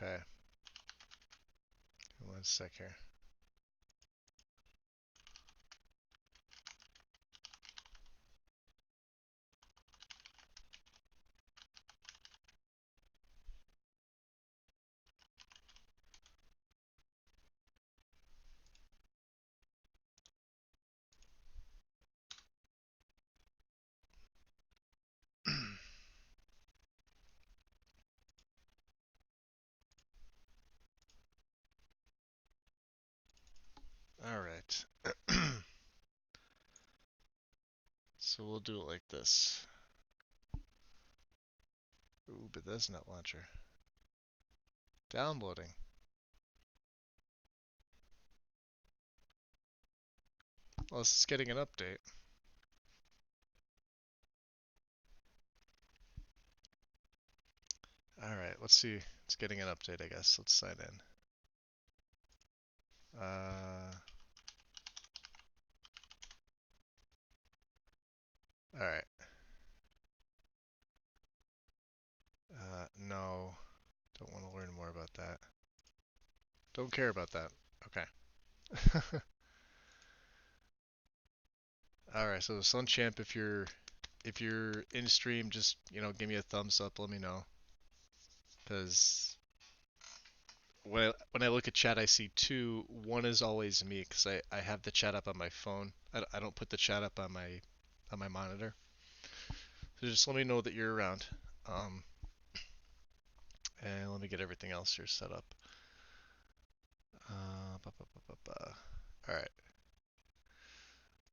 Okay. One sec here. All right. So we'll do it like this. Ooh, but that's not launcher. Downloading. Well, it's getting an update. All right, let's see. It's getting an update, I guess. Let's sign in. All right. No. Don't want to learn more about that. Don't care about that. Okay. All right. So Sun Champ, if you're in stream, just give me a thumbs up. Let me know. Because when I look at chat, I see two. One is always me because I have the chat up on my phone. I don't put the chat up on my monitor. So just let me know that you're around. Um, and let me get everything else here set up. Ba, ba, ba, ba, ba. All right.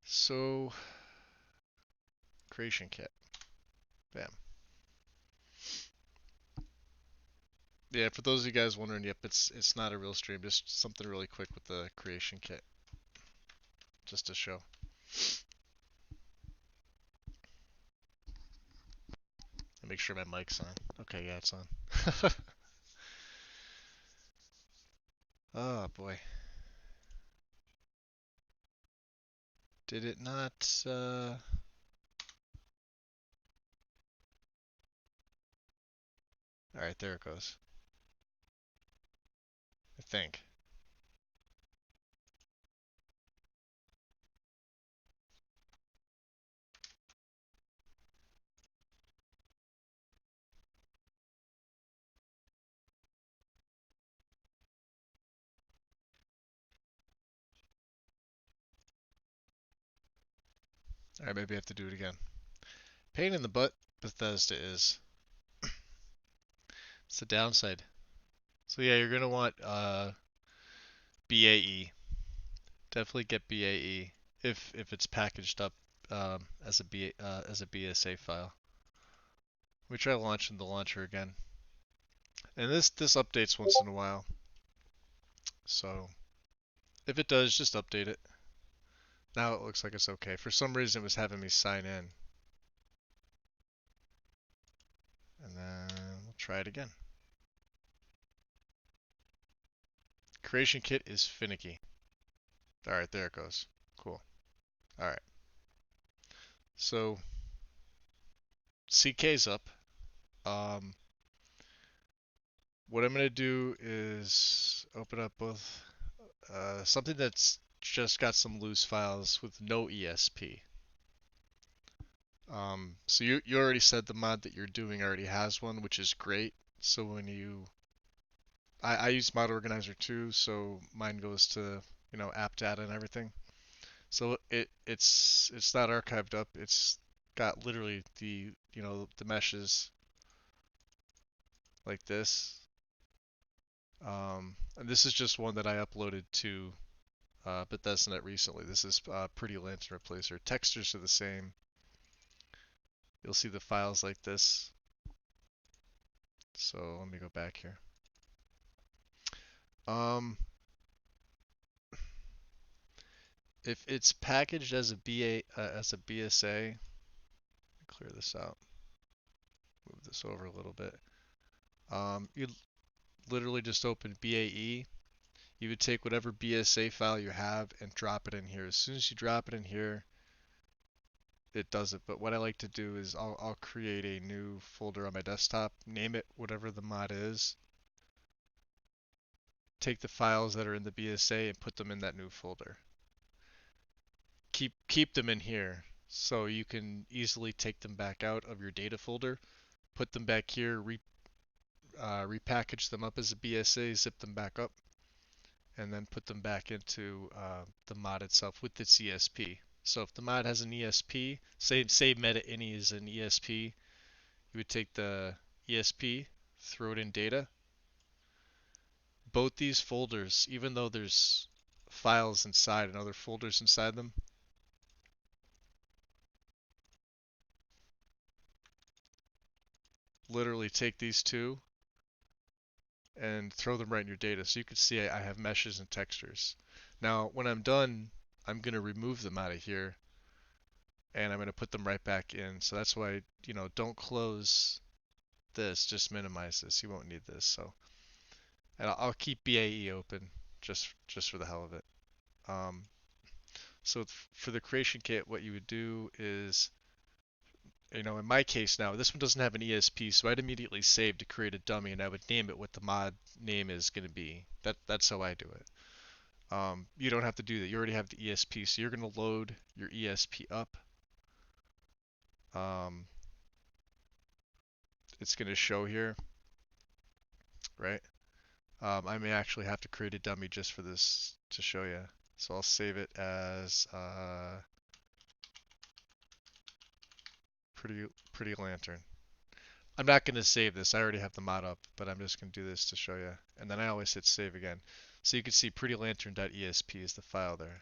So creation kit. Bam. Yeah, for those of you guys wondering, yep, it's not a real stream, just something really quick with the creation kit, just to show. And make sure my mic's on. Okay, yeah, it's on. Oh boy. Did it not, Alright, there it goes. I think. Alright, maybe I have to do it again. Pain in the butt, Bethesda is. It's the downside. So yeah, you're gonna want, BAE. Definitely get BAE if it's packaged up as a BSA file. We try launching the launcher again, and this updates once in a while. So if it does, just update it. Now it looks like it's okay. For some reason, it was having me sign in, and then we'll try it again. Creation kit is finicky. All right, there it goes. Cool. All right. So CK's up. Um, what I'm gonna do is open up both something that's just got some loose files with no ESP. So you already said the mod that you're doing already has one, which is great. So when I use mod organizer too, so mine goes to app data and everything. So it's not archived up. It's got literally the meshes like this. And this is just one that I uploaded to Bethesda recently. This is Pretty Lantern Replacer. Textures are the same. You'll see the files like this. So let me go back here. Um, if it's packaged as a BSA, clear this out. Move this over a little bit. You literally just open BAE. You would take whatever BSA file you have and drop it in here. As soon as you drop it in here, it does it. But what I like to do is I'll create a new folder on my desktop, name it whatever the mod is, take the files that are in the BSA and put them in that new folder. Keep them in here so you can easily take them back out of your data folder, put them back here, repackage them up as a BSA, zip them back up, and then put them back into the mod itself with its ESP. So if the mod has an ESP, say meta ini is an ESP, you would take the ESP, throw it in data. Both these folders, even though there's files inside and other folders inside them, literally take these two and throw them right in your data. So you can see I have meshes and textures. Now, when I'm done, I'm going to remove them out of here and I'm going to put them right back in. So that's why, don't close this, just minimize this. You won't need this. So, and I'll keep BAE open just for the hell of it. So for the creation kit, what you would do is, in my case now, this one doesn't have an ESP, so I'd immediately save to create a dummy, and I would name it what the mod name is going to be. That's how I do it. You don't have to do that. You already have the ESP, so you're going to load your ESP up. It's going to show here, right? I may actually have to create a dummy just for this to show you. So I'll save it as pretty lantern. I'm not going to save this. I already have the mod up, but I'm just going to do this to show you. And then I always hit save again. So you can see prettylantern.esp is the file there.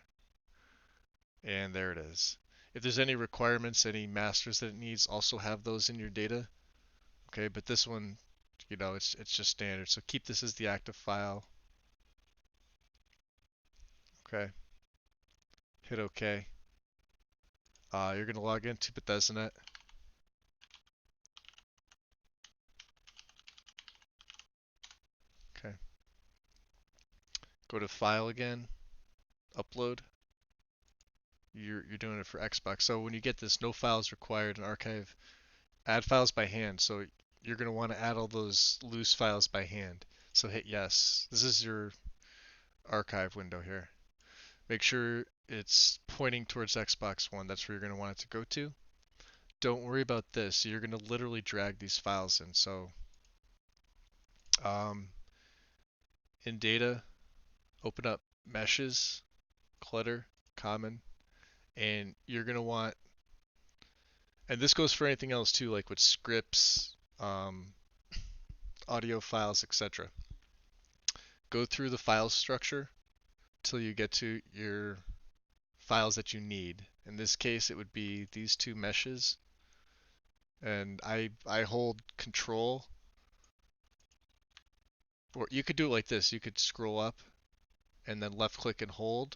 And there it is. If there's any requirements, any masters that it needs, also have those in your data. Okay, but this one, it's just standard. So keep this as the active file. Okay. Hit OK. You're going to log into BethesdaNet. Okay. Go to File again. Upload. You're doing it for Xbox. So when you get this, no files required in archive. Add files by hand. So you're going to want to add all those loose files by hand. So hit yes. This is your archive window here. Make sure it's pointing towards Xbox One. That's where you're going to want it to go to. Don't worry about this. You're going to literally drag these files in. So in data, open up meshes, clutter, common, and you're going to want, and this goes for anything else too, like with scripts, audio files, etc. Go through the file structure till you get to your files that you need. In this case, it would be these two meshes, and I hold control, or you could do it like this. You could scroll up and then left click and hold,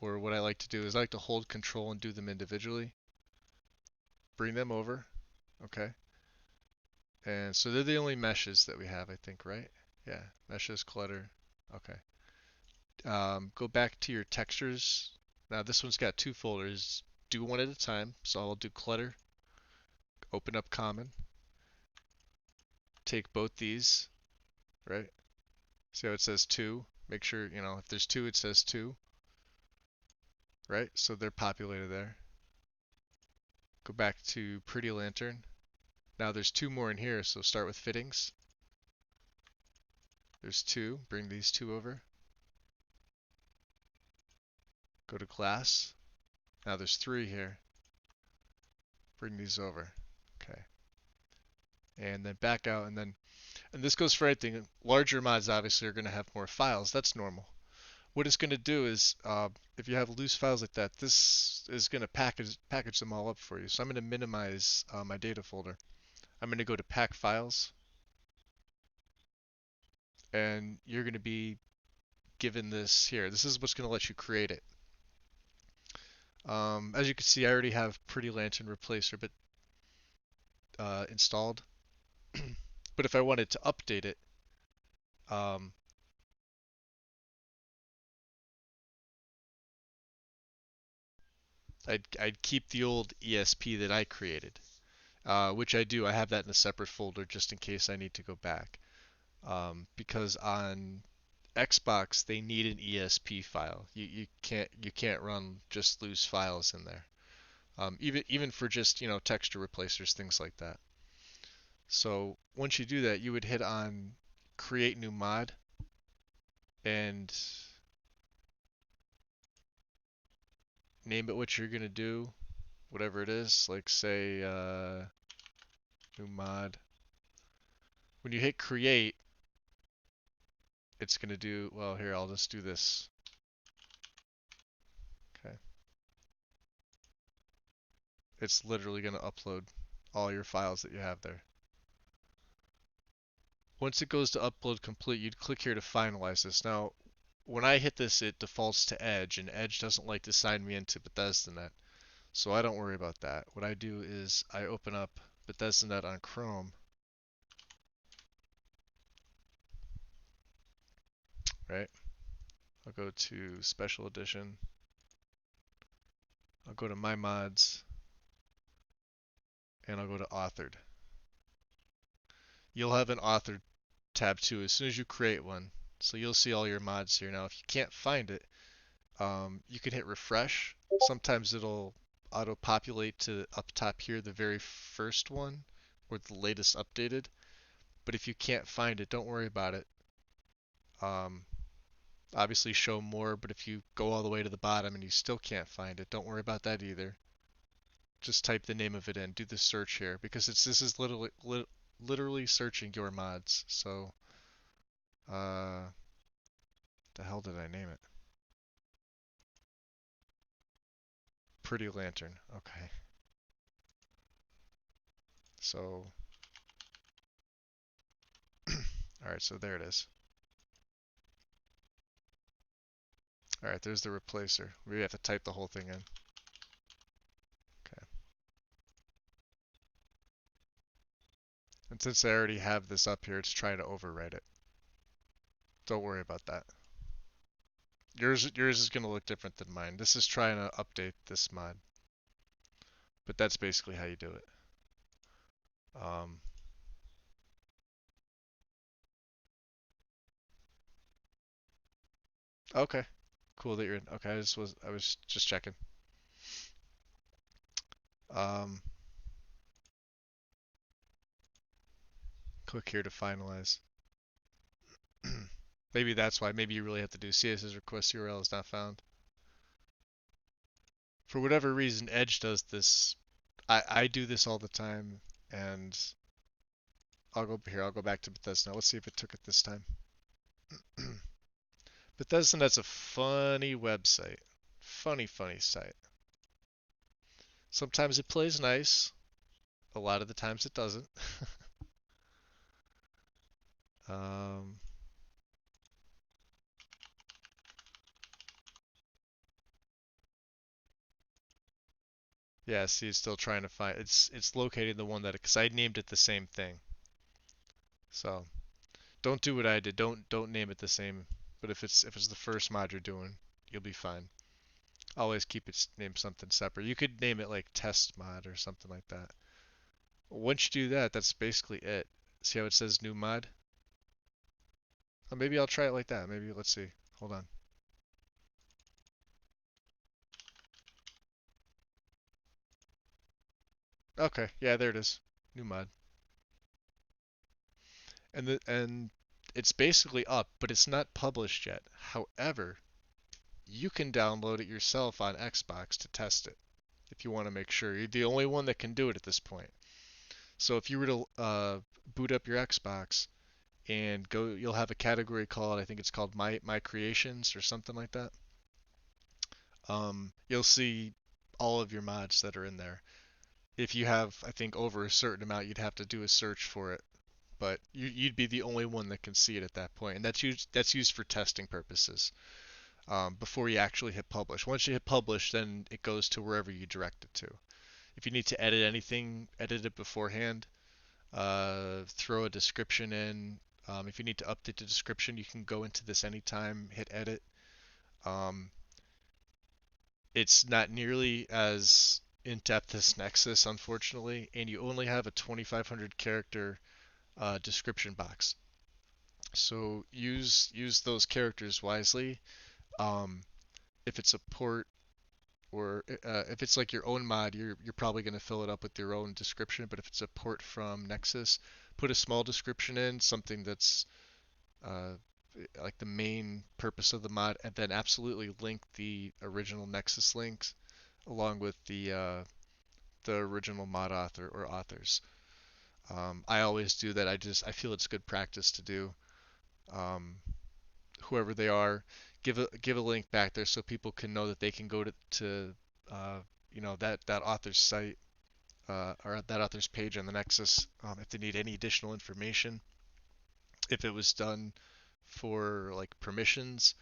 or what I like to do is I like to hold control and do them individually. Bring them over, okay? And so they're the only meshes that we have, I think, right? Yeah, meshes, clutter, okay. Go back to your textures. Now this one's got two folders. Do one at a time. So I'll do clutter, open up common, take both these, right? See how it says two? Make sure, if there's two, it says two, right? So they're populated there. Go back to Pretty Lantern. Now there's two more in here, so start with fittings. There's two, bring these two over. Go to glass. Now there's three here. Bring these over. Okay. And then back out, and this goes for anything. Larger mods obviously are going to have more files. That's normal. What it's going to do is, if you have loose files like that, this is going to package them all up for you. So I'm going to minimize my data folder. I'm going to go to pack files, and you're going to be given this here. This is what's going to let you create it. As you can see, I already have Pretty Lantern Replacer installed. But if I wanted to update it, I'd keep the old ESP that I created, which I do. I have that in a separate folder just in case I need to go back. Because on Xbox, they need an ESP file. You can't run just loose files in there. Even for just texture replacers, things like that. So once you do that, you would hit on create new mod and name it what you're gonna do, whatever it is. Like say new mod. When you hit create, it's gonna do, well, here, I'll just do this. Okay. It's literally gonna upload all your files that you have there. Once it goes to upload complete, you'd click here to finalize this. Now, when I hit this, it defaults to Edge, and Edge doesn't like to sign me into BethesdaNet, so I don't worry about that. What I do is I open up BethesdaNet on Chrome, right? I'll go to Special Edition. I'll go to My Mods, and I'll go to Authored. You'll have an Authored tab too as soon as you create one. So you'll see all your mods here. Now, if you can't find it, you can hit refresh. Sometimes it'll auto-populate to up top here, the very first one, or the latest updated. But if you can't find it, don't worry about it. Um, Obviously show more, but if you go all the way to the bottom and you still can't find it, don't worry about that either. Just type the name of it in, do the search here, because this is literally searching your mods. So, the hell did I name it? Pretty Lantern. Okay. So, alright, so there it is. Alright, there's the replacer. We have to type the whole thing in. Okay. And since I already have this up here, it's trying to overwrite it. Don't worry about that. Yours is going to look different than mine. This is trying to update this mod. But that's basically how you do it. Okay. Cool that you're in. Okay, I was just checking. Um, Click here to finalize. Maybe that's why. Maybe you really have to do CSS request URL is not found. For whatever reason, Edge does this. I do this all the time, and I'll go back to Bethesda. Let's see if it took it this time. Bethesda, that's a funny website. Funny site. Sometimes it plays nice. A lot of the times it doesn't. um, yeah, see, it's still trying to find. It's locating the one that, because I named it the same thing. So don't do what I did. Don't name it the same. But if it's the first mod you're doing, you'll be fine. Always keep its name something separate. You could name it like test mod or something like that. Once you do that, that's basically it. See how it says new mod? Oh, maybe I'll try it like that. Maybe, let's see. Hold on. Okay, yeah, there it is. New mod. And it's basically up, but it's not published yet. However, you can download it yourself on Xbox to test it if you want to make sure. You're the only one that can do it at this point. So if you were to boot up your Xbox and go, you'll have a category called, I think it's called My Creations or something like that. You'll see all of your mods that are in there. If you have, I think, over a certain amount, you'd have to do a search for it. But you'd be the only one that can see it at that point, and that's used for testing purposes. Before you actually hit publish. Once you hit publish, then it goes to wherever you direct it to. If you need to edit anything, edit it beforehand. Throw a description in. If you need to update the description, you can go into this anytime, hit edit. Um, it's not nearly as in-depth as Nexus, unfortunately, and you only have a 2,500 character description box. So use those characters wisely. Um, if it's a port or if it's like your own mod, you're probably going to fill it up with your own description. But if it's a port from Nexus, put a small description in, something that's uh, like the main purpose of the mod, and then absolutely link the original Nexus links along with the original mod author or authors. I always do that. I feel it's good practice to do. Um, Whoever they are, give a link back there so people can know that they can go to uh, that author's site or that author's page on the Nexus if they need any additional information. If it was done for like permissions,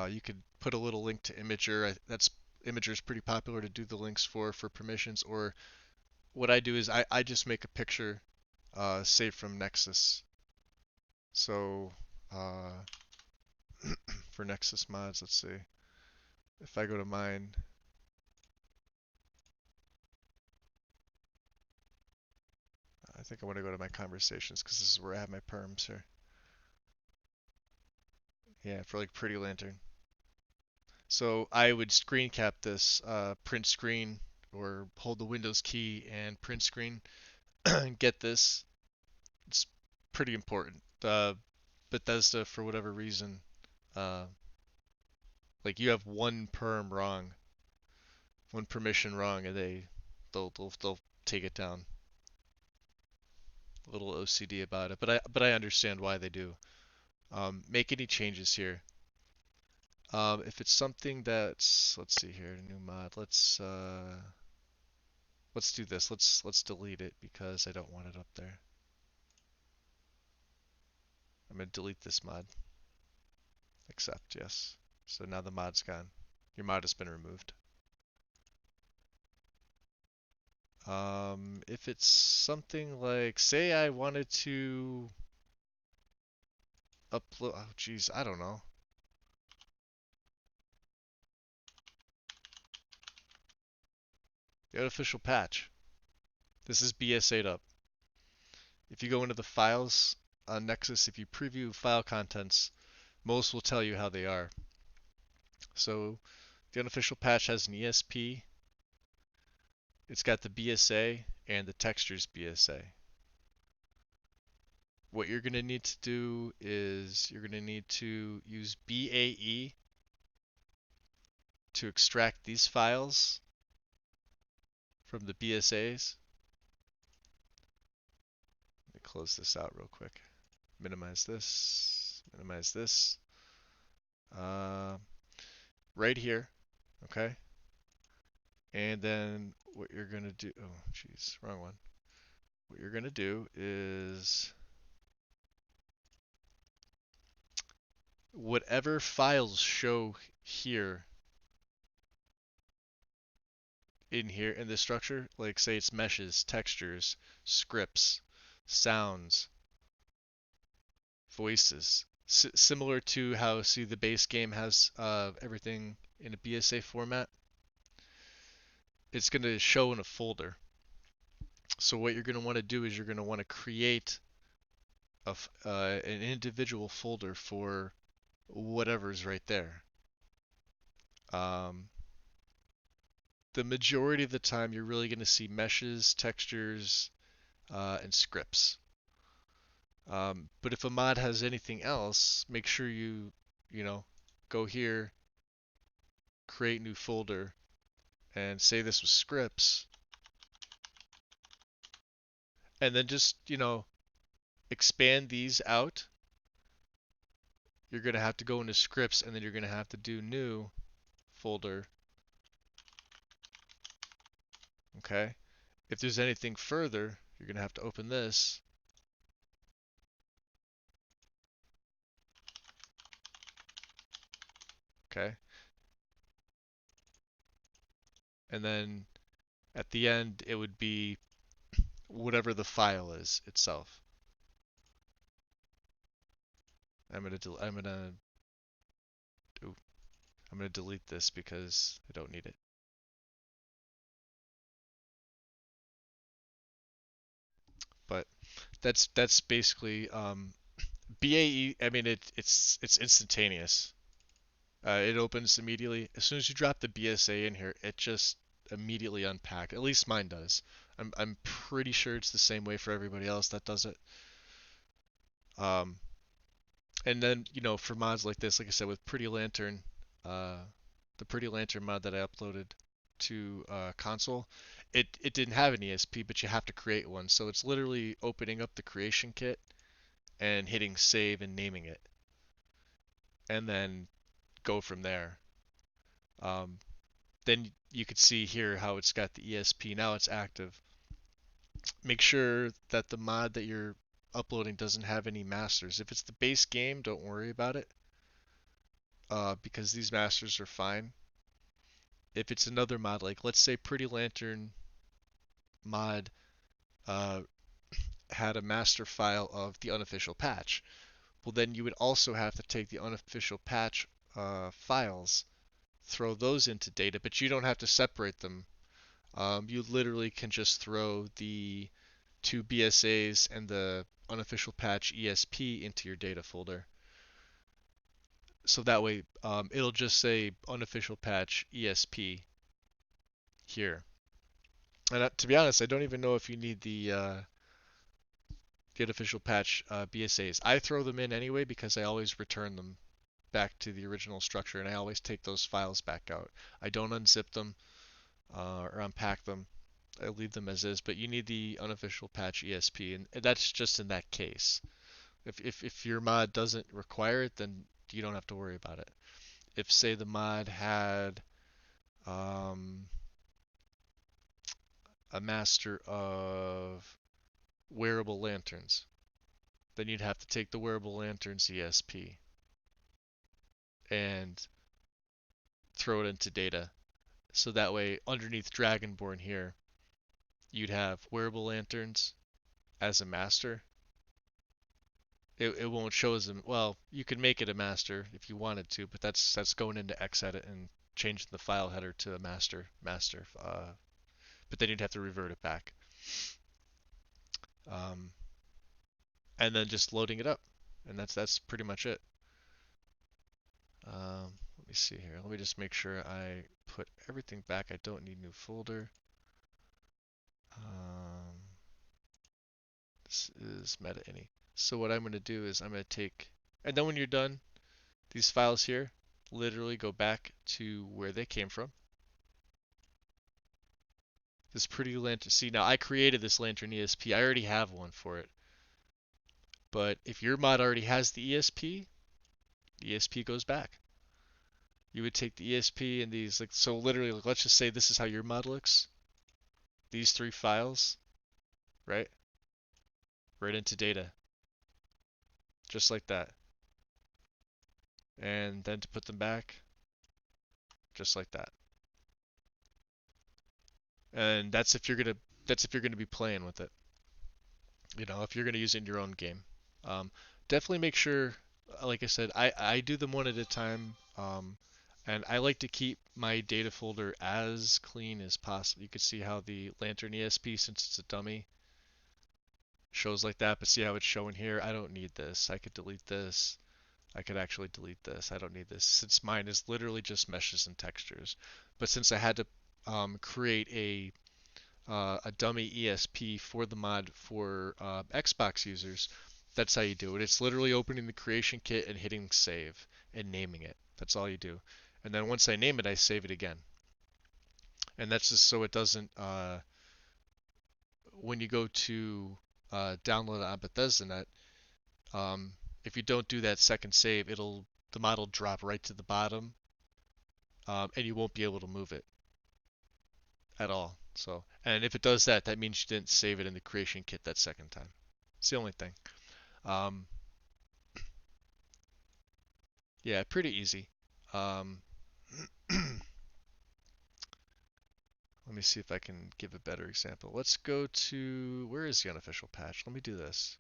you could put a little link to Imager. That's Imager is pretty popular to do the links for permissions. Or what I do is I just make a picture saved from Nexus. So uh, for Nexus mods, let's see. If I go to mine, I think I want to go to my conversations because this is where I have my perms here. Yeah, for like Pretty Lantern. So I would screen cap this, print screen, or hold the Windows key and print screen and get this. It's pretty important. Bethesda, for whatever reason, uh, like you have one perm wrong, one permission wrong, and they'll take it down. A little OCD about it, but I understand why they do. Make any changes here. If it's something that's, let's see here, new mod. Let's do this. Let's delete it because I don't want it up there. I'm gonna delete this mod. Accept, yes. So now the mod's gone. Your mod has been removed. If it's something like, say I wanted to upload, oh geez, I don't know. The unofficial patch. This is BS8 up. If you go into the files on Nexus, if you preview file contents, most will tell you how they are. So the unofficial patch has an ESP. It's got the BSA and the textures BSA. What you're going to need to do is you're going to need to use BAE to extract these files from the BSAs. Let me close this out real quick. Minimize this. Minimize this. Uh, right here. Okay. And then what you're going to do. Oh, jeez. Wrong one. What you're going to do is whatever files show here in here in this structure, like say it's meshes, textures, scripts, sounds, voices, similar to how see the base game has everything in a BSA format, it's going to show in a folder. So what you're going to want to do is you're going to want to create an individual folder for whatever's right there. Um, the majority of the time, you're really going to see meshes, textures, and scripts. But if a mod has anything else, make sure you know, go here, create new folder, and say this was scripts, and then just, expand these out. You're going to have to go into scripts, and then you're going to have to do new folder. Okay. If there's anything further, you're going to have to open this. Okay. And then at the end, it would be whatever the file is itself. I'm gonna del I'm gonna ooh, I'm gonna delete this because I don't need it. But that's basically BAE, I mean it's instantaneous. It opens immediately. As soon as you drop the BSA in here, it just immediately unpacks. At least mine does. I'm pretty sure it's the same way for everybody else that does it. Um, and then for mods like this, like I said, with Pretty Lantern, uh, the Pretty Lantern mod that I uploaded to console, it didn't have an ESP, but you have to create one. So it's literally opening up the creation kit and hitting save and naming it, and then go from there. Um, then you could see here how it's got the ESP. Now it's active. Make sure that the mod that you're uploading doesn't have any masters. If it's the base game, don't worry about it, because these masters are fine. If it's another mod, like let's say Pretty Lantern mod uh, had a master file of the unofficial patch, well then you would also have to take the unofficial patch files, throw those into data, but you don't have to separate them. You literally can just throw the two BSAs and the unofficial patch ESP into your data folder. So that way, it'll just say unofficial patch ESP here. And to be honest, I don't even know if you need the unofficial patch BSAs. I throw them in anyway because I always return them back to the original structure, and I always take those files back out. I don't unzip them or unpack them. I leave them as is, but you need the unofficial patch ESP, and that's just in that case. If your mod doesn't require it, then you don't have to worry about it. If say the mod had um, a master of wearable lanterns, then you'd have to take the wearable lanterns ESP and throw it into data. So that way, underneath Dragonborn here, you'd have wearable lanterns as a master. It won't show as a, well, you could make it a master if you wanted to, but that's going into Xedit and changing the file header to a master. But then you'd have to revert it back. Um, and then just loading it up, and that's pretty much it. Let me see here. Let me just make sure I put everything back. I don't need new folder. Um, this is meta-ini. So what I'm going to do is I'm going to take, and then when you're done, these files here literally go back to where they came from. This pretty lantern. See, now I created this lantern ESP. I already have one for it. But if your mod already has the ESP, the ESP goes back. You would take the ESP and these, like, so literally, like, let's just say this is how your mod looks. These three files, right? Right into data. Just like that. And then to put them back, just like that. And that's if you're gonna be playing with it. If you're gonna use it in your own game. Um, Definitely make sure, like I said, I do them one at a time. And I like to keep my data folder as clean as possible. You can see how the Lantern ESP, since it's a dummy, shows like that, but see how it's showing here? I don't need this. I could delete this. I could actually delete this. I don't need this, since mine is literally just meshes and textures. But since I had to create a dummy ESP for the mod for Xbox users, that's how you do it. It's literally opening the creation kit and hitting save and naming it. That's all you do. And then once I name it, I save it again. And that's just so it doesn't, when you go to download it on Bethesda.net, if you don't do that second save, the mod will drop right to the bottom, and you won't be able to move it at all. So, and if it does that, that means you didn't save it in the creation kit that second time. It's the only thing. Um, yeah, pretty easy. Um, Let me see if I can give a better example. Let's go to, where is the unofficial patch? Let me do this.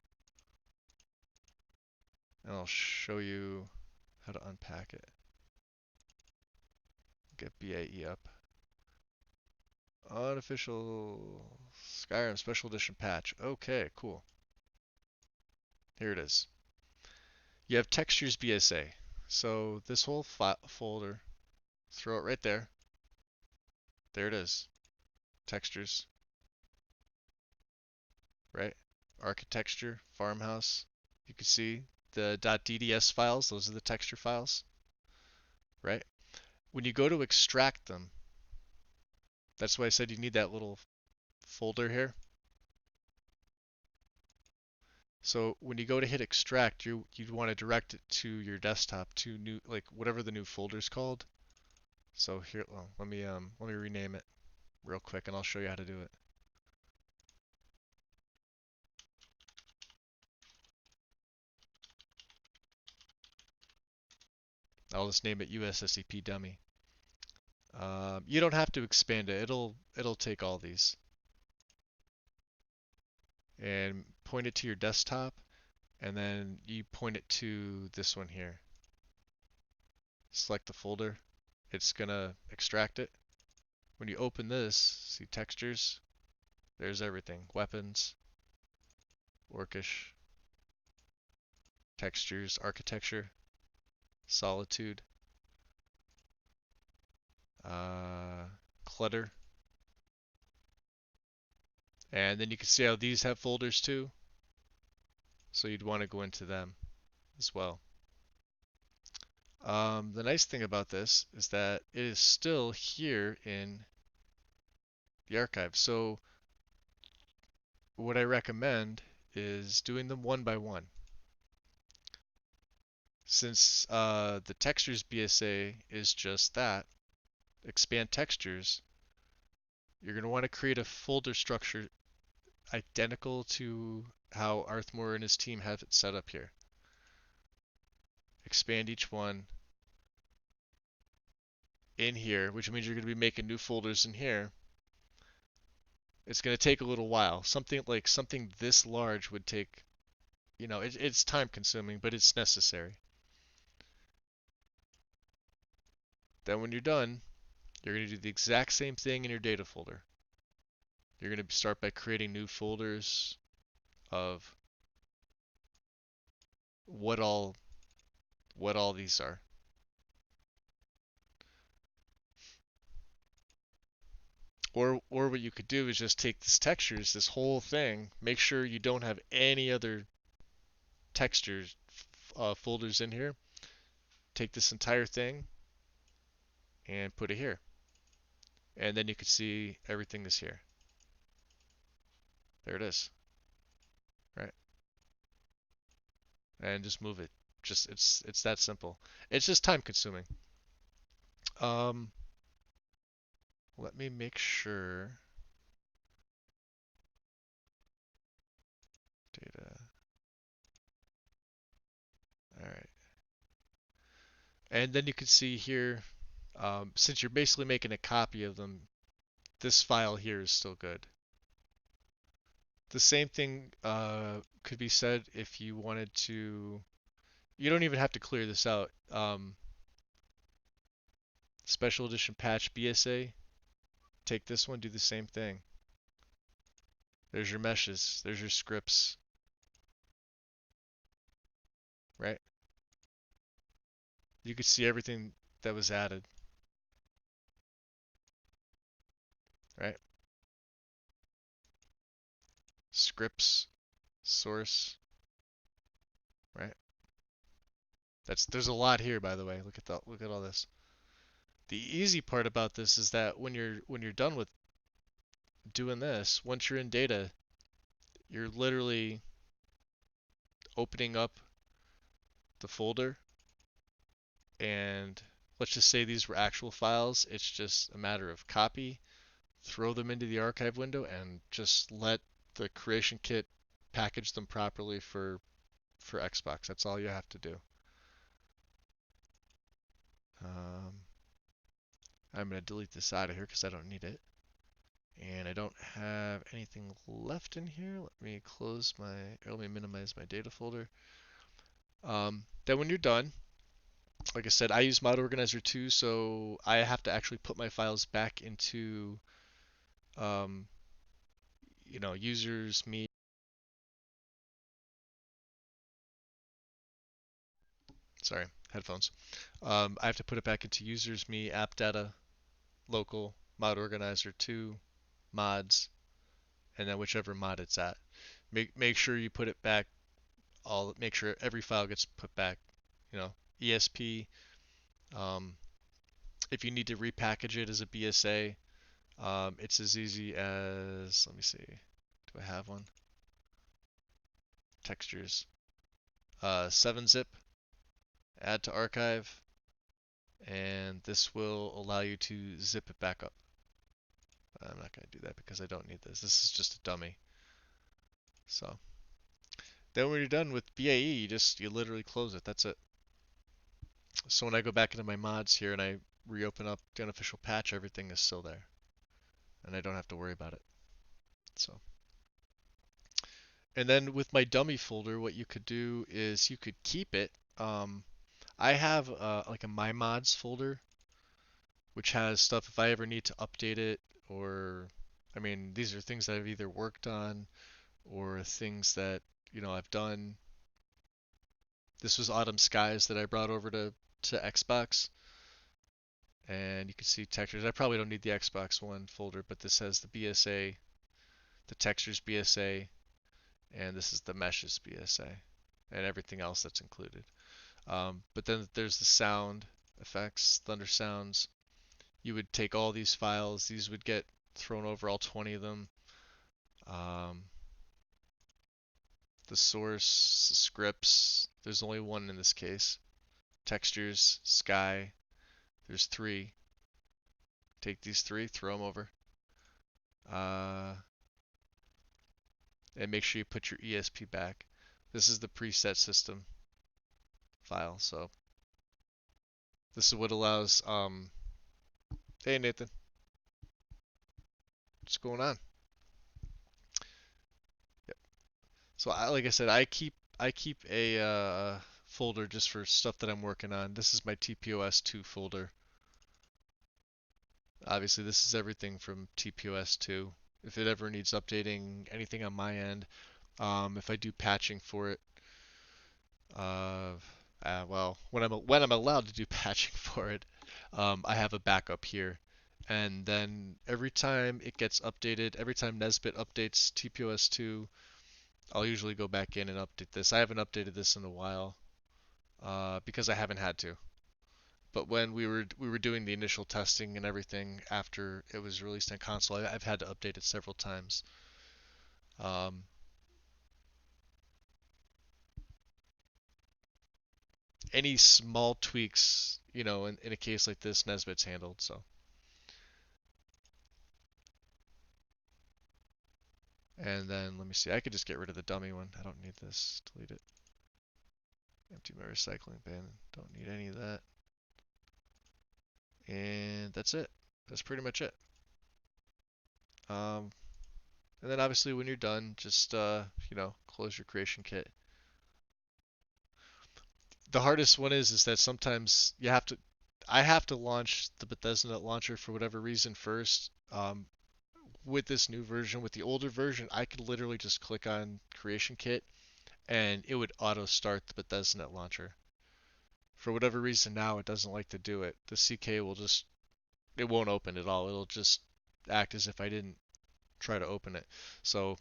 And I'll show you how to unpack it. Get BAE up. Unofficial Skyrim Special Edition patch. Okay, cool. Here it is. You have textures BSA. So this whole folder, throw it right there. There it is. Textures, right? Architecture, farmhouse. You can see the .dds files, those are the texture files, right? When you go to extract them, that's why I said you need that little folder here. So when you go to hit extract, you'd want to direct it to your desktop to new, like whatever the new folder's called. So here, well, let me rename it real quick and I'll show you how to do it. I'll just name it USSCP dummy. You don't have to expand it. It'll take all these and point it to your desktop, and then you point it to this one here. Select the folder. It's gonna extract it. When you open this, see textures. There's everything. Weapons, Orcish, textures, architecture, solitude, uh, clutter, and then you can see how these have folders too. So you'd want to go into them as well. The nice thing about this is that it is still here in the archive. So what I recommend is doing them one by one. Since the textures BSA is just that, expand textures, you're going to want to create a folder structure identical to how Arthmore and his team have it set up here. Expand each one in here, which means you're going to be making new folders in here. It's going to take a little while. Something this large would take, it's time consuming, but it's necessary. Then when you're done, you're going to do the exact same thing in your data folder. You're going to start by creating new folders of what all these are. Or what you could do is just take this textures, this whole thing, make sure you don't have any other textures folders in here. Take this entire thing and put it here. And then you can see everything is here. There it is. Right? And just move it. Just it's that simple. It's just time consuming. Um, let me make sure. Data. All right. And then you can see here, since you're basically making a copy of them, this file here is still good. The same thing could be said if you wanted to. You don't even have to clear this out. Special edition patch BSA. Take this one, do the same thing. There's your meshes. There's your scripts. Right? You could see everything that was added. Right? Scripts, source. Right? There's a lot here, by the way. Look at all this. The easy part about this is that when you're done with doing this, once you're in data, you're literally opening up the folder, and let's just say these were actual files. It's just a matter of copy, throw them into the archive window, and just let the creation kit package them properly for Xbox. That's all you have to do. Um, I'm going to delete this out of here because I don't need it. And I don't have anything left in here. Let me minimize my data folder. Then when you're done, like I said, I use Mod Organizer too, so I have to actually put my files back into, um, users, me, Sorry, headphones. I have to put it back into users, me, app data, local, mod organizer 2, mods, and then whichever mod it's at. Make sure you put it back all make sure every file gets put back, you know, ESP. Um, if you need to repackage it as a BSA, it's as easy as, let me see, do I have one? Textures. 7-zip, add to archive, and this will allow you to zip it back up. I'm not going to do that because I don't need this. This is just a dummy. So then when you're done with BAE, you literally close it. That's it. So when I go back into my mods here and I reopen up the unofficial patch, everything is still there, and I don't have to worry about it. So, and then with my dummy folder, what you could do is you could keep it. I have like a my mods folder, which has stuff if I ever need to update it, or I mean, these are things that I've either worked on or things that I've done. This was Autumn Skies that I brought over to Xbox, and you can see textures. I probably don't need the Xbox One folder, but this has the BSA, the textures BSA, and this is the meshes BSA, and everything else that's included. But then there's the sound effects, thunder sounds. You would take all these files, these would get thrown over, all 20 of them. Um, the source, scripts, there's only one in this case. Textures, sky, there's 3. Take these 3, throw them over. And make sure you put your ESP back. This is the preset system file, so this is what allows, hey Nathan, what's going on? Yep. So like I said, I keep a folder just for stuff that I'm working on. This is my TPOS2 folder. Obviously, this is everything from TPOS2. If it ever needs updating, anything on my end, if I do patching for it, uh, well, when I'm allowed to do patching for it, I have a backup here. And then every time it gets updated, every time Nesbit updates TPOS2, I'll usually go back in and update this. I haven't updated this in a while because I haven't had to. But when we were doing the initial testing and everything after it was released on console, I've had to update it several times. Um, any small tweaks, in a case like this, Nesbit's handled. So, and then let me see. I could just get rid of the dummy one. I don't need this. Delete it. Empty my recycling bin. Don't need any of that. And that's it. That's pretty much it. Um, and then obviously when you're done, just close your creation kit. The hardest one is that sometimes I have to launch the Bethesda launcher for whatever reason first. With this new version, with the older version, I could literally just click on Creation Kit and it would auto start the Bethesda launcher. For whatever reason now it doesn't like to do it. The CK it won't open at all. It'll just act as if I didn't try to open it. So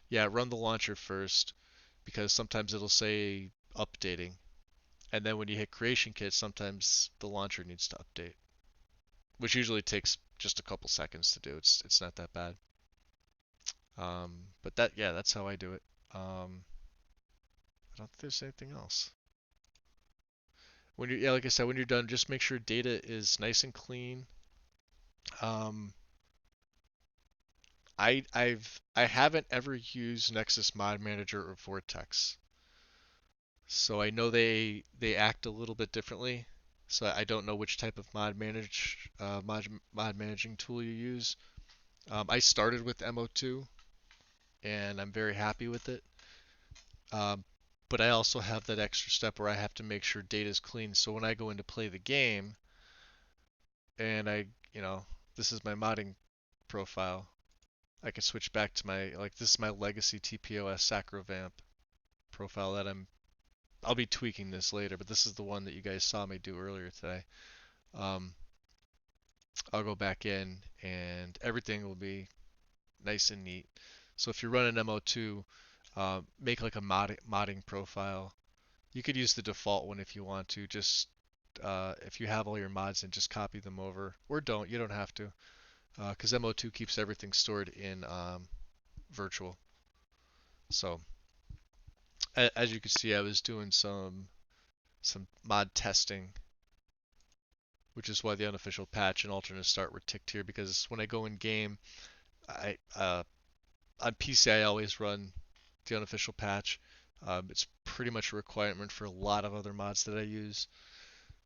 yeah, run the launcher first because sometimes it'll say updating. And then when you hit Creation Kit, sometimes the launcher needs to update, which usually takes just a couple seconds to do. It's not that bad. But that's how I do it. I don't think there's anything else. Like I said, when you're done, just make sure data is nice and clean. Um, I haven't ever used Nexus Mod Manager or Vortex, so I know they act a little bit differently. So I don't know which type of mod managing tool you use. I started with MO2 and I'm very happy with it. Um, but I also have that extra step where I have to make sure data is clean. So when I go in to play the game and this is my modding profile, I can switch back to this is my legacy TPOS Sacrovamp profile that I'm I'll be tweaking this later, but this is the one that you guys saw me do earlier today. Um, I'll go back in and everything will be nice and neat. So if you're running MO2, make like a modding profile. You could use the default one if you want to. Just if you have all your mods, and just copy them over, or don't. You don't have to, because MO2 keeps everything stored in virtual. So as you can see, I was doing some mod testing, which is why the unofficial patch and alternate start were ticked here. Because when I go in game, I on PC I always run the unofficial patch. It's pretty much a requirement for a lot of other mods that I use.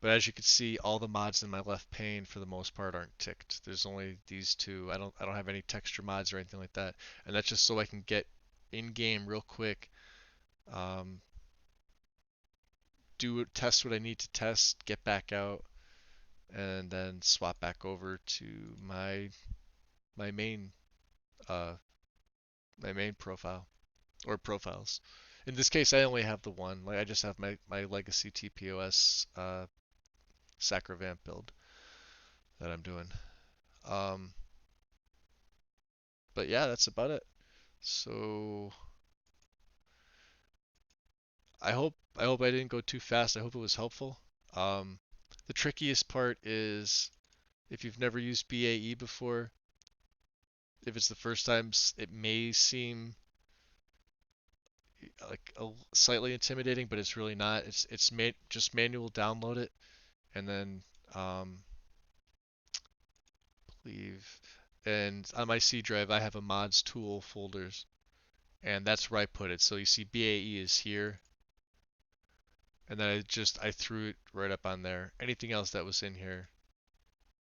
But as you can see, all the mods in my left pane for the most part aren't ticked. There's only these two. I don't have any texture mods or anything like that. And that's just so I can get in game real quick, um, test what I need to test, get back out, and then swap back over to my main uh, my main profile or profiles. In this case, I only have the one. Like I just have my legacy TPOS Sacrovamp build that I'm doing. Um, but yeah, that's about it. So I hope I didn't go too fast. I hope it was helpful. Um, the trickiest part is if you've never used BAE before, if it's the first time, it may seem like slightly intimidating, but it's really not. Just manual download it, and then leave. And on my C drive, I have a mods tool folders, and that's where I put it. So you see BAE is here, and then I threw it right up on there. Anything else that was in here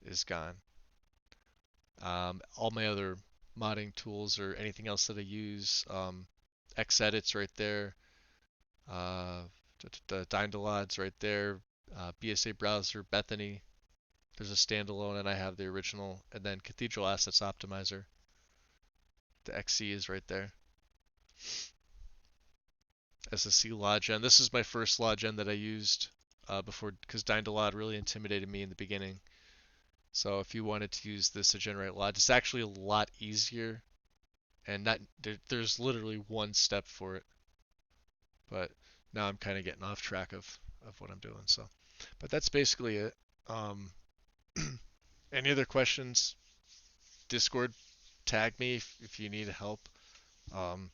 is gone. All my other modding tools or anything else that I use, Xedit's right there, uh, the Dyndalad's right there, BSA browser, Bethany. There's a standalone, and I have the original, and then Cathedral Assets Optimizer. The XC is right there. SSC Login. This is my first Login that I used before, because Dyndalad really intimidated me in the beginning. So if you wanted to use this to generate log, it's actually a lot easier, and there's literally one step for it. But now I'm kind of getting off track of what I'm doing. So, but that's basically it. Um, any other questions? Discord, tag me if you need help. Um,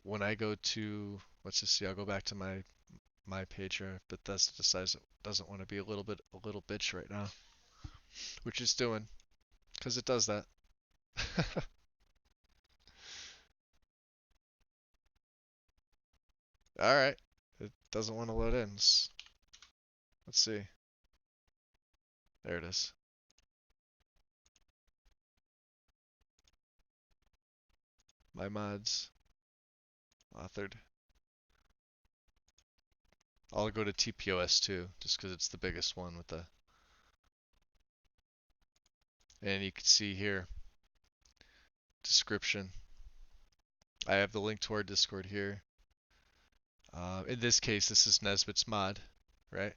when I go to, let's just see, I'll go back to my page here. But Bethesda decides it doesn't want to be a little bitch right now, which it's doing, because it does that. All right, it doesn't want to load in. Let's see. There it is. My mods authored. I'll go to TPOS too, just because it's the biggest one with the. And you can see here, description. I have the link to our Discord here. In this case, this is Nesbitt's mod, right?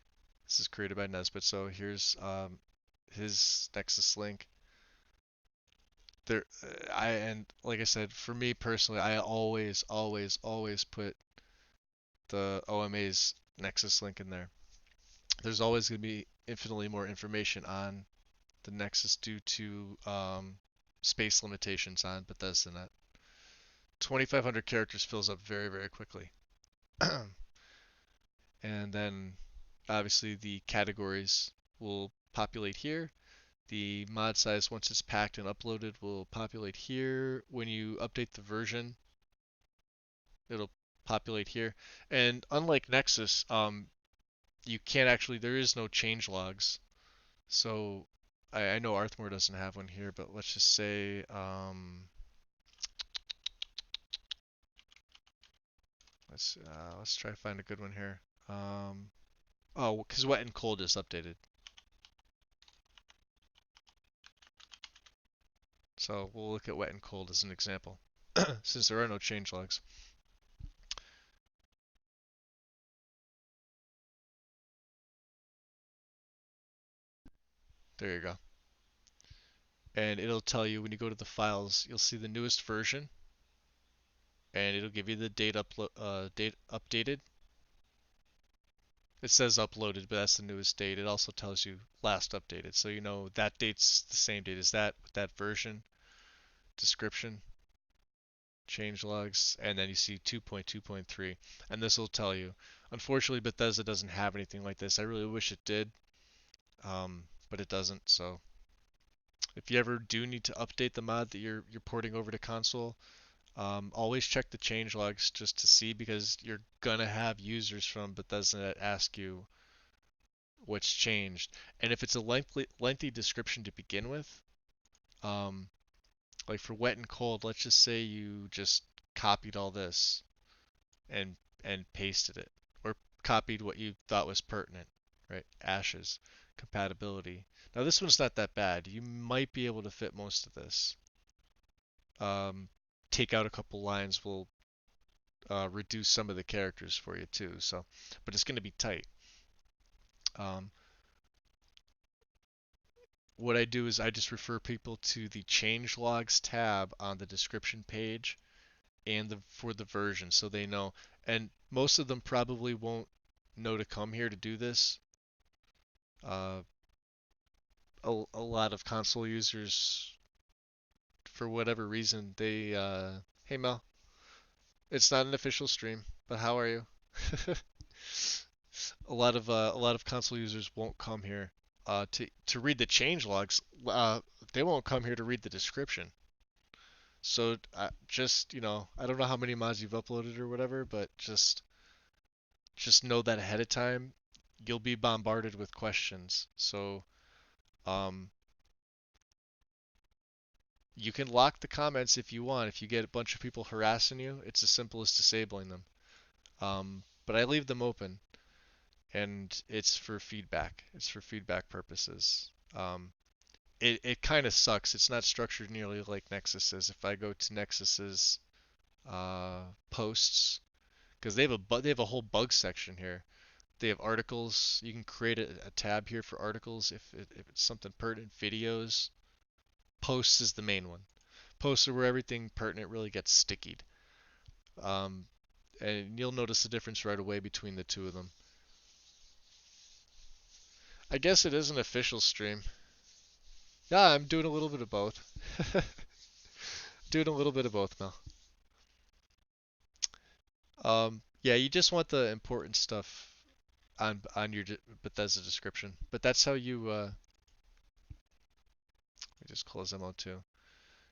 This is created by Nesbitt. So here's his Nexus link. There, and like I said, for me personally, I always put the OMA's Nexus link in there. There's always going to be infinitely more information on the Nexus due to space limitations on BethesdaNet. 2,500 characters fills up very, very quickly. And then obviously the categories will populate here. The mod size, once it's packed and uploaded, will populate here. When you update the version, it'll populate here. And unlike Nexus, you can't actually, there is no change logs. So I know Arthmore doesn't have one here, but let's just say, let's try to find a good one here. Oh, because wet and cold is updated. So we'll look at wet and cold as an example, since there are no change logs. There you go. And it'll tell you when you go to the files, you'll see the newest version, and it'll give you the date updated. It says uploaded, but that's the newest date. It also tells you last updated, so you know that date's the same date as that with that version, description, change logs, and then you see 2.2.3, and this will tell you. Unfortunately, Bethesda doesn't have anything like this. I really wish it did, but it doesn't. So if you ever do need to update the mod that you're porting over to console, always check the change logs just to see because you're gonna have users from Bethesda that ask you what's changed. And if it's a lengthy description to begin with, um, like for wet and cold, let's just say you just copied all this and pasted it, or copied what you thought was pertinent, right? Ashes, compatibility. Now this one's not that bad. You might be able to fit most of this. Um, take out a couple lines will reduce some of the characters for you too. So, but it's going to be tight. Um, what I do is I just refer people to the change logs tab on the description page and for the version so they know. And most of them probably won't know to come here to do this. Uh, a lot of console users, for whatever reason, hey Mel, it's not an official stream, but how are you? A lot of console users won't come here to read the change logs. They won't come here to read the description. So just I don't know how many mods you've uploaded or whatever, but just know that ahead of time, you'll be bombarded with questions. So um, you can lock the comments if you want. If you get a bunch of people harassing you, it's as simple as disabling them. But I leave them open, and it's for feedback. It's for feedback purposes. It kind of sucks. It's not structured nearly like Nexus is. If I go to Nexus's posts, because they have a whole bug section here. They have articles. You can create a tab here for articles if it's something pertinent. Videos. Posts is the main one. Posts are where everything pertinent really gets stickied. Um, and you'll notice the difference right away between the two of them. I guess it is an official stream. Yeah, I'm doing a little bit of both. Doing a little bit of both, Mel. Yeah, you just want the important stuff on your Bethesda description. But that's how you let me just close MO2.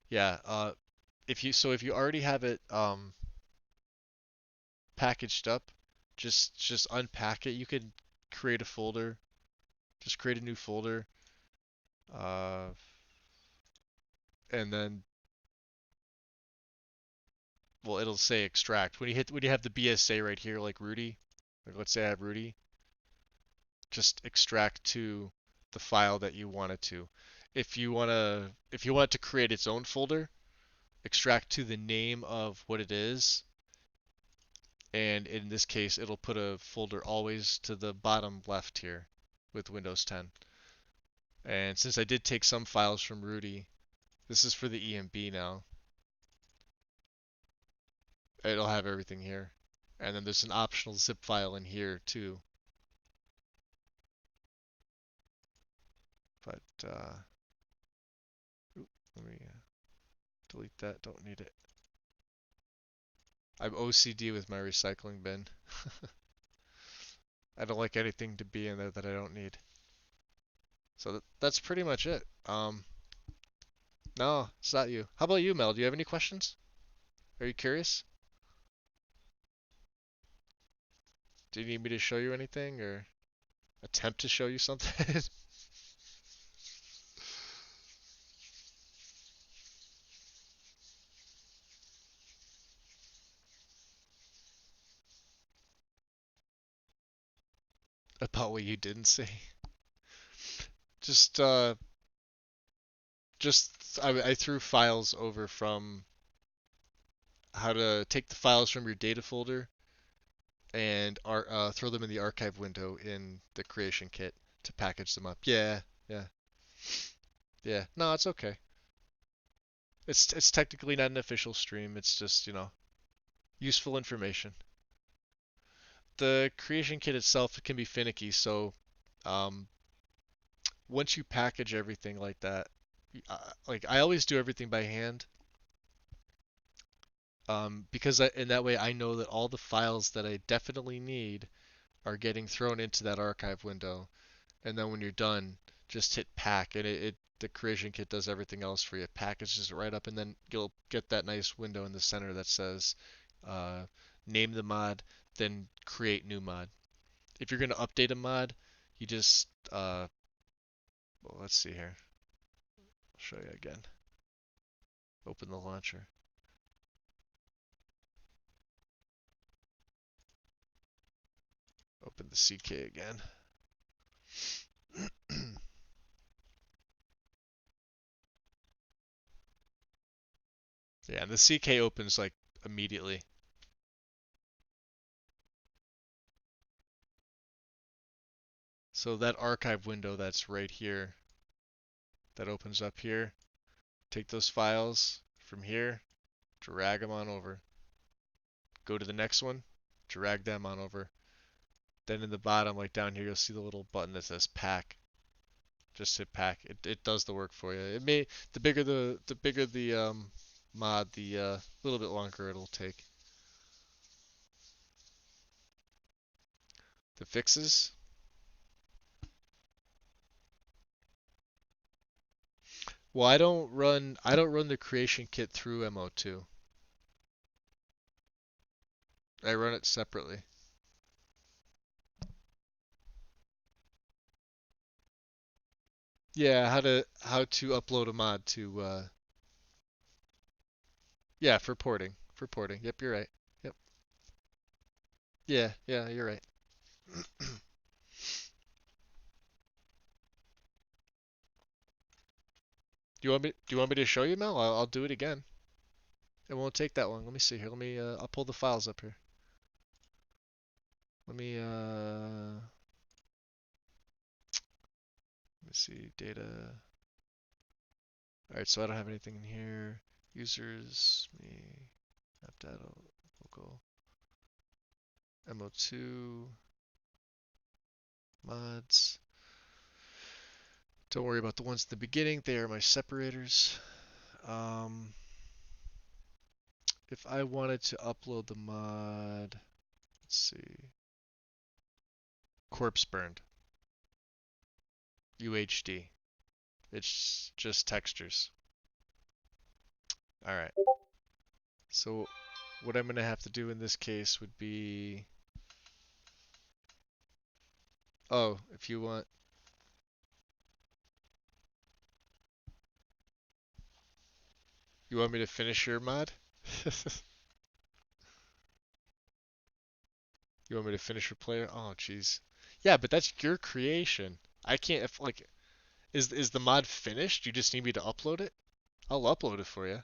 Yeah, if you already have it packaged up, just unpack it. You can create a folder. Just create a new folder. Uh, and then well, it'll say extract. When you have the BSA right here, like Rudy, like let's say I have Rudy, just extract to the file that you want it to. If you want it to create its own folder, extract to the name of what it is, and in this case, it'll put a folder always to the bottom left here with Windows 10. And since I did take some files from Rudy, this is for the EMB now. It'll have everything here. And then there's an optional zip file in here too. But let me delete that. Don't need it. I'm OCD with my recycling bin. I don't like anything to be in there that I don't need. So that's pretty much it. No, it's not you. How about you, Mel? Do you have any questions? Are you curious? Do you need me to show you anything or attempt to show you something? About what you didn't say? Just uh I threw files over from how to take the files from your data folder and throw them in the archive window in the creation kit to package them up. Yeah, yeah. Yeah, no, it's okay. It's technically not an official stream. It's just, useful information. The creation kit itself can be finicky, so um, once you package everything like that, like I always do everything by hand, because in that way I know that all the files that I definitely need are getting thrown into that archive window, and then when you're done, just hit pack, and the creation kit does everything else for you. It packages it right up, and then you'll get that nice window in the center that says, uh, name the mod, then create new mod. If you're gonna update a mod, you just well, let's see here. I'll show you again. Open the launcher. Open the CK again. Yeah, and the CK opens like immediately. So that archive window that's right here, that opens up here, take those files from here, drag them on over. Go to the next one, drag them on over. Then in the bottom, like down here, you'll see the little button that says pack. Just hit pack. It does the work for you. It may the bigger the mod, the little bit longer it'll take. The fixes. Well, I don't run the creation kit through MO2. I run it separately. Yeah, how to upload a mod to yeah, for porting. For porting. Yep, you're right. Yep. Yeah, yeah, you're right. Do you want me to show you, Mel? I'll do it again. It won't take that long. Let me see here. I'll pull the files up here. Let me see data. All right, so I don't have anything in here. Users, me, app data, local, MO2, mods. Don't worry about the ones in the beginning. They are my separators. Um, if I wanted to upload the mod, let's see, corpse burned, UHD. It's just textures. All right. So what I'm gonna have to do in this case would be, oh, if you want me to finish your mod? You want me to finish your player? Oh, jeez. Yeah, but that's your creation. I can't, if like, is the mod finished? You just need me to upload it? I'll upload it for you.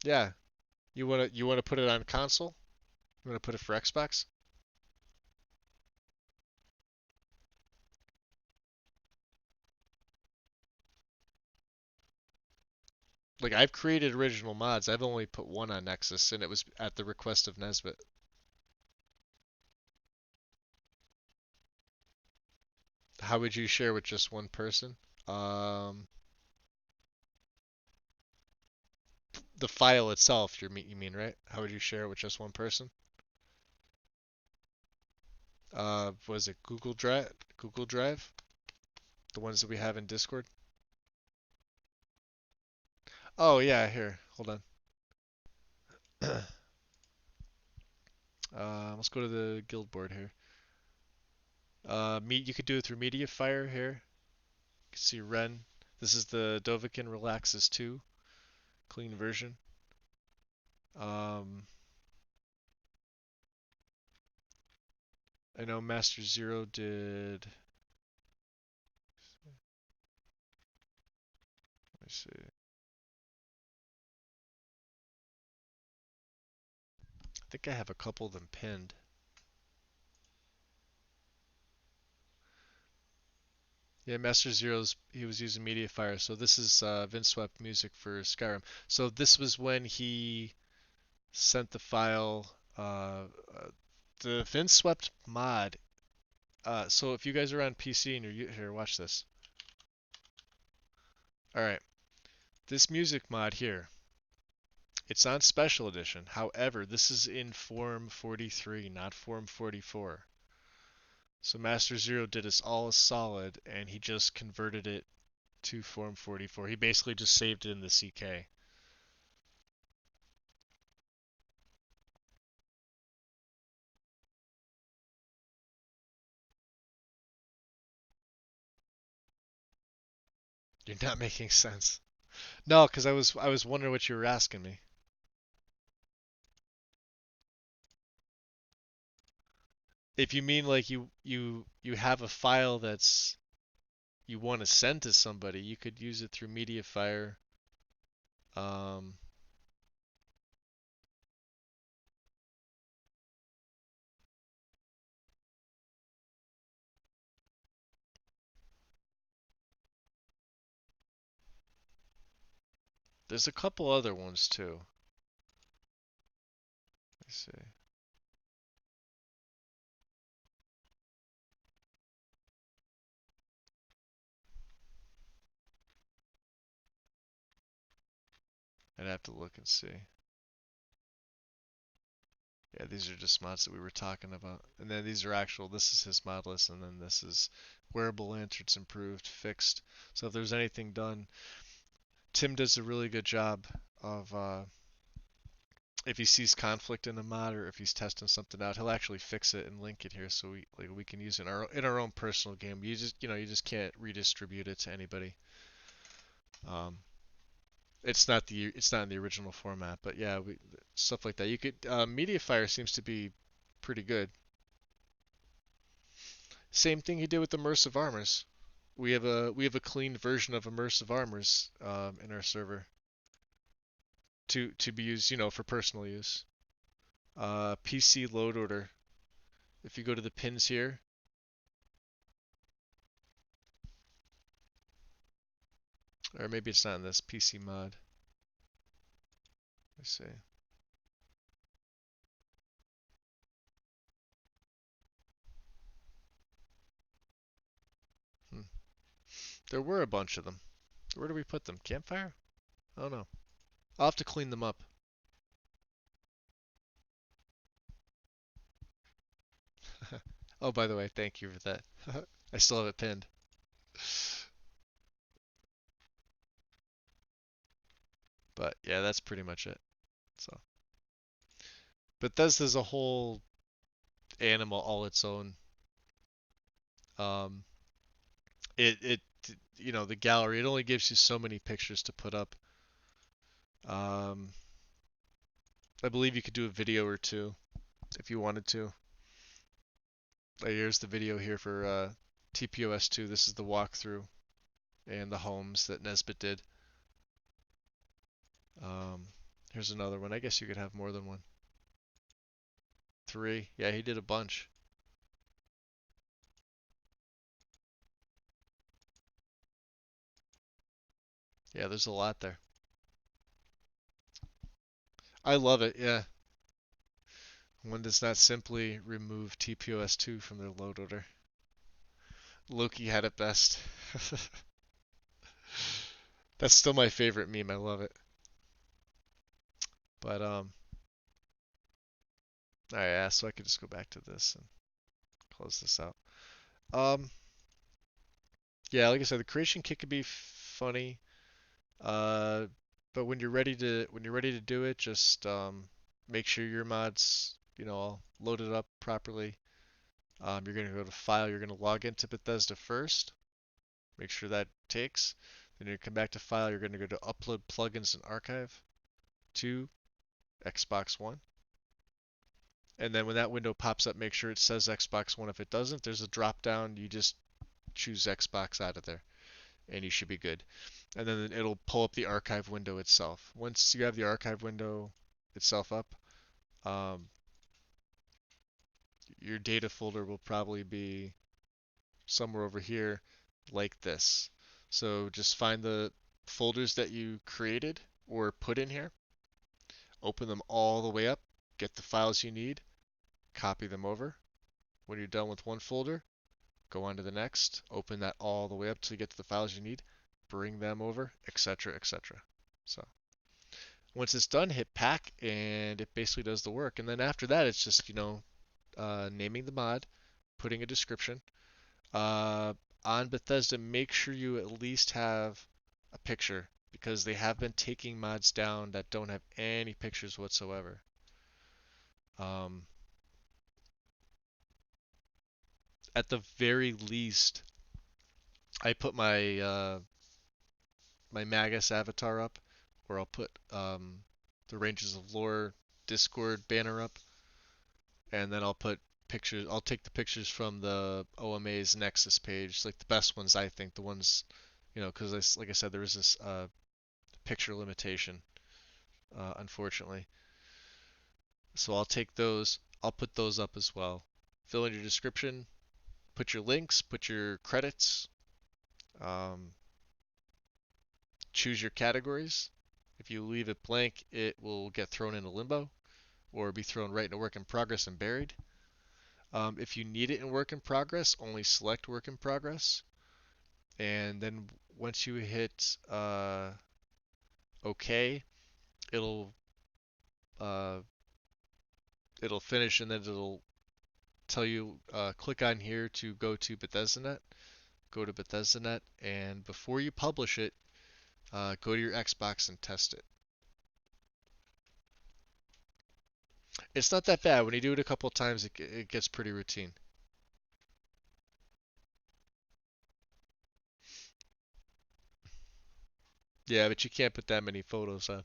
Yeah. You wanna put it on console? You wanna put it for Xbox? Like I've created original mods. I've only put one on Nexus, and it was at the request of Nesbit. How would you share with just one person? Um, the file itself, you mean, right? How would you share it with just one person? Was it Google Drive? Google Drive? The ones that we have in Discord? Oh yeah, here. Hold on. Let's go to the guild board here. You could do it through MediaFire here. You can see Ren. This is the Dovahkiin Relaxes 2 clean version. Um, I know Master Zero did. Let me see. think I have a couple of them pinned. Yeah, Master Zero's he was using MediaFire, so this is Vindsvept music for Skyrim. So this was when he sent the file, the Vindswept mod. So if you guys are on PC and you're here, watch this. All right, this music mod here, it's on Special Edition. However, this is in Form 43, not Form 44. So Master Zero did us all a solid, and he just converted it to Form 44. He basically just saved it in the CK. You're not making sense. No, because I was wondering what you were asking me. If you mean like you have a file that's you want to send to somebody, you could use it through MediaFire. Um, there's a couple other ones too. Let me see. I'd have to look and see. Yeah, these are just mods that we were talking about. And then these are actual, this is his mod list, and then this is wearable lanterns improved, fixed. So if there's anything done, Tim does a really good job of, if he sees conflict in a mod or if he's testing something out, he'll actually fix it and link it here so we can use it in our own personal game. You just can't redistribute it to anybody. Um, it's not in the original format, but yeah, stuff like that. You could MediaFire seems to be pretty good. Same thing he did with immersive armors. We have a cleaned version of immersive armors in our server to be used, for personal use. PC load order. If you go to the pins here, or maybe it's not in this PC mod. Let's see. Hmm. There were a bunch of them. Where do we put them? Campfire? Oh no. I'll have to clean them up. Oh, by the way, thank you for that. I still have it pinned. But yeah, that's pretty much it. So Bethesda's a whole animal all its own. Um, it the gallery, it only gives you so many pictures to put up. Um, I believe you could do a video or two if you wanted to. Here's the video here for TPOS2. This is the walkthrough and the homes that Nesbit did. Um, here's another one. I guess you could have more than one. 3. Yeah, he did a bunch. Yeah, there's a lot there. I love it, yeah. One does not simply remove TPOS2 from their load order. Loki had it best. That's still my favorite meme. I love it. But alright, yeah, so I could just go back to this and close this out. Um, yeah, like I said, the creation kit could be funny. Uh, but when you're ready to do it, just make sure your mods, all loaded up properly. You're gonna go to File. You're gonna log into Bethesda first. Make sure that takes. Then you come back to File. You're gonna go to Upload Plugins and Archive to Xbox One. And then when that window pops up, make sure it says Xbox One. If it doesn't, there's a drop down. You just choose Xbox out of there, and you should be good. And then it'll pull up the archive window itself. Once you have the archive window itself up, um, your data folder will probably be somewhere over here like this. So just find the folders that you created or put in here, open them all the way up, get the files you need, copy them over. When you're done with one folder, go on to the next, open that all the way up till you get to the files you need, bring them over, etc., etc. So once it's done, hit pack, and it basically does the work. And then after that, it's just, naming the mod, putting a description. Uh, on Bethesda, make sure you at least have a picture because they have been taking mods down that don't have any pictures whatsoever. Um, at the very least, I put my Magus avatar up, or I'll put the Rangers of Lore Discord banner up, and then I'll put pictures. I'll take the pictures from the OMA's Nexus page, like the best ones I think, the ones, because like I said, there is this picture limitation, unfortunately. So I'll take those. I'll put those up as well. Fill in your description, put your links, put your credits, um, choose your categories. If you leave it blank, it will get thrown into limbo or be thrown right into work in progress and buried. If you need it in work in progress, only select work in progress. And then once you hit OK, it'll uh, it'll finish and then it'll tell you click on here to go to BethesdaNet. Go to BethesdaNet, and before you publish it, go to your Xbox and test it. It's not that bad. When you do it a couple of times, it gets pretty routine. Yeah, but you can't put that many photos on.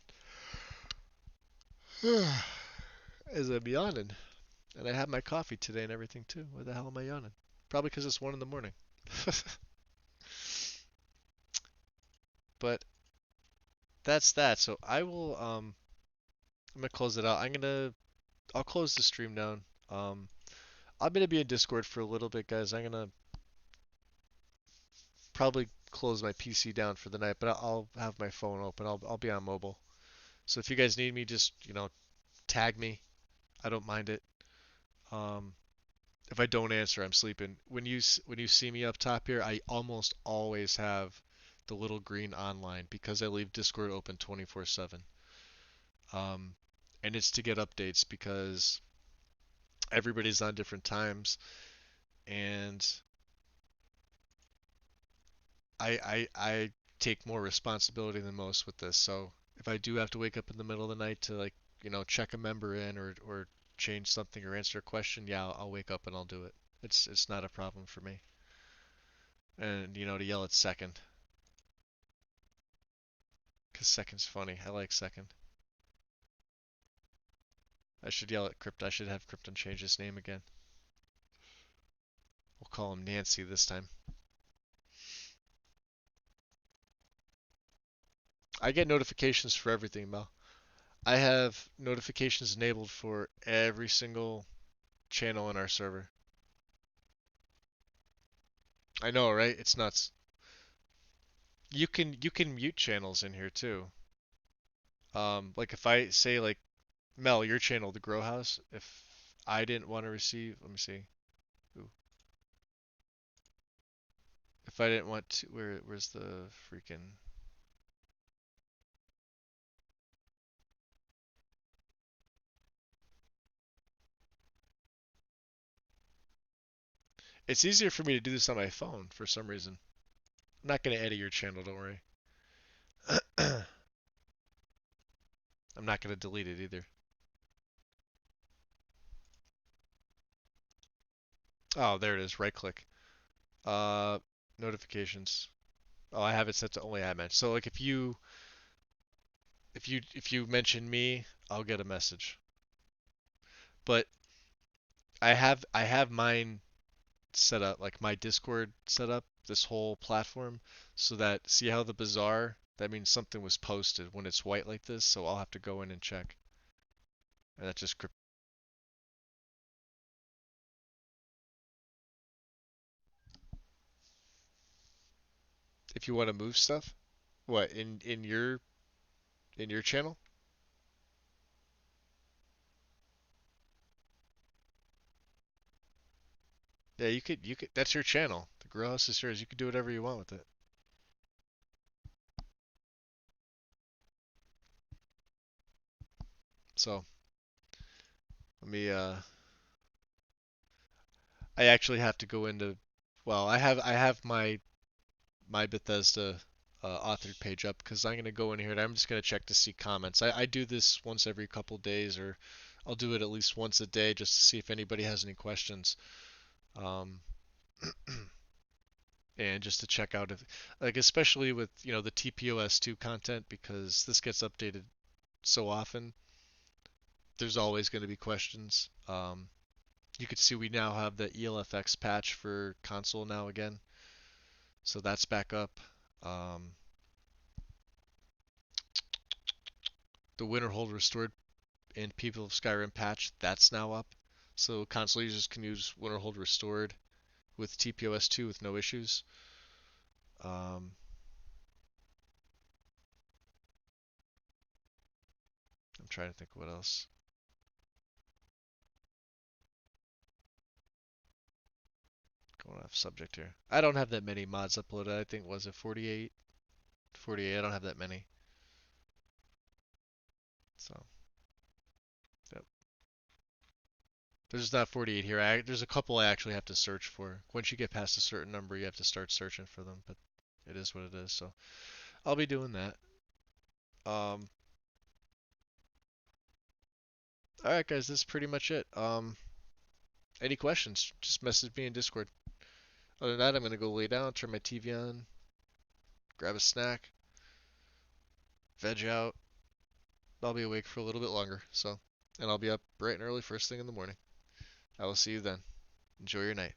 As I'm yawning. And I had my coffee today and everything too. Why the hell am I yawning? Probably because it's 1 in the morning. But that's that. So I'm gonna close it out. I'll close the stream down. I'm gonna be in Discord for a little bit, guys. I'm gonna probably close my PC down for the night, but I'll have my phone open. I'll be on mobile. So if you guys need me, just tag me. I don't mind it. Um, if I don't answer, I'm sleeping. When you see me up top here, I almost always have the little green online because I leave Discord open 24/7. Um, and it's to get updates because everybody's on different times, and I take more responsibility than most with this. So if I do have to wake up in the middle of the night to check a member in or change something or answer a question, yeah, I'll wake up and I'll do it. It's not a problem for me. And to yell at second, 'cause second's funny. I like second. I should yell at Krypton. I should have Krypton change his name again. We'll call him Nancy this time. I get notifications for everything, Mel. I have notifications enabled for every single channel in our server. I know, right? It's nuts. You can mute channels in here too. Like if I say like Mel, your channel, the Grow House, if I didn't want to receive, let me see. Ooh. If I didn't want to, where's the freaking? It's easier for me to do this on my phone for some reason. I'm not gonna edit your channel, don't worry. I'm not gonna delete it either. Oh, there it is. Right click. Uh, Notifications. Oh, I have it set to only iMessage. So like if you mention me, I'll get a message. But I have mine set up, like my Discord set up, this whole platform, so that see how the bazaar, that means something was posted when it's white like this, so I'll have to go in and check. And that just If you want to move stuff, what in your channel? Yeah, you could. That's your channel. The grow house is yours. You could do whatever you want with it. So let me. I actually have to go into. Well, I have my Bethesda authored page up because I'm gonna go in here and I'm just gonna check to see comments. I do this once every couple days, or I'll do it at least once a day just to see if anybody has any questions. Um, and just to check out if, like, especially with the TPOS2 content because this gets updated so often. There's always going to be questions. You could see we now have the ELFX patch for console now again, so that's back up. Um, the Winterhold restored in People of Skyrim patch that's now up, so console users can use Winterhold restored with TPOS2 with no issues. Um, I'm trying to think what else. Going off subject here. I don't have that many mods uploaded. I think was it 48? 48. I don't have that many. So, yep. There's not 48 here. There's a couple I actually have to search for. Once you get past a certain number, you have to start searching for them, but it is what it is. So, I'll be doing that. Um, all right, guys, this is pretty much it. Any questions? Just message me in Discord. Other than that, I'm gonna go lay down, turn my TV on, grab a snack, veg out. I'll be awake for a little bit longer, so, and I'll be up bright and early first thing in the morning. I will see you then. Enjoy your night.